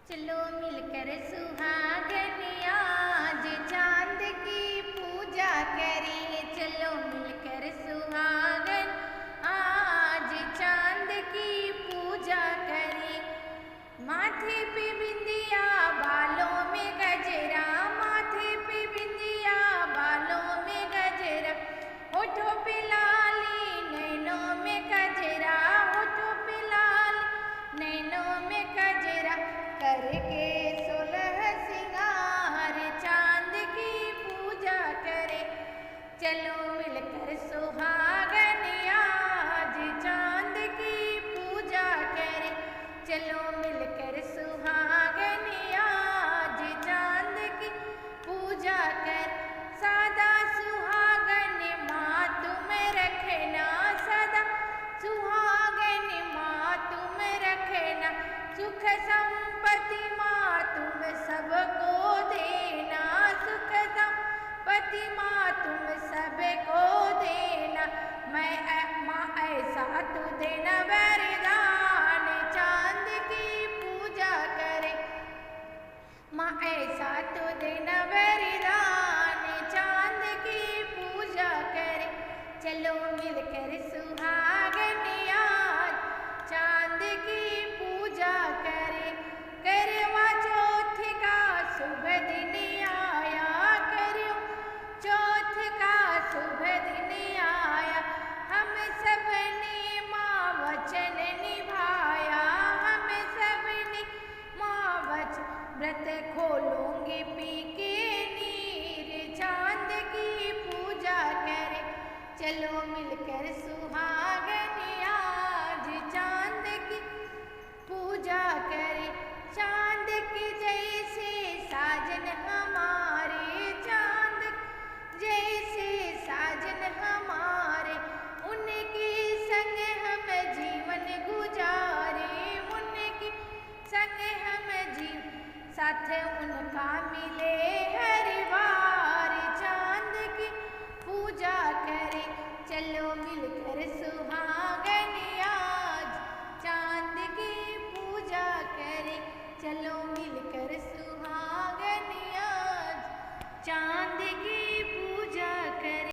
चलो मिलकर सुहागन आज चांद की पूजा करें। चलो मिलकर सुहागन आज चांद की पूजा करें। माथे पे बिंदिया बालों में गजरा, माथे पे बिंदिया बालों में गजरा, होठों पे लाली नैनों में गजरा, होठों पे लाली नैनों में गजरा, करके 16 सिंगार चांद की पूजा करे। चलो मिलकर सुहागन आज चांद की पूजा करे। चलो मिलकर सुहागन आज चांद की पूजा कर। सदा सुहागन माँ तुम रखना, सदा सुहागन माँ तुम रखना, सुख संपत्ति माँ तुम सबको देना, सुख संपत्ति माँ तुम सबको देना। मैं माँ ऐसा तू देना वरदान चांद की पूजा करे। माँ ऐसा तो देना वरदान चांद की पूजा करे। चलो मिलकर सुहागन आज चांद की पूजा करे। करवा चौथ का शुभ दिन आया, करवा चौथ का शुभ दिन आया, हम सबने माँ वचन निभाया, हम सबने माँ वचन व्रत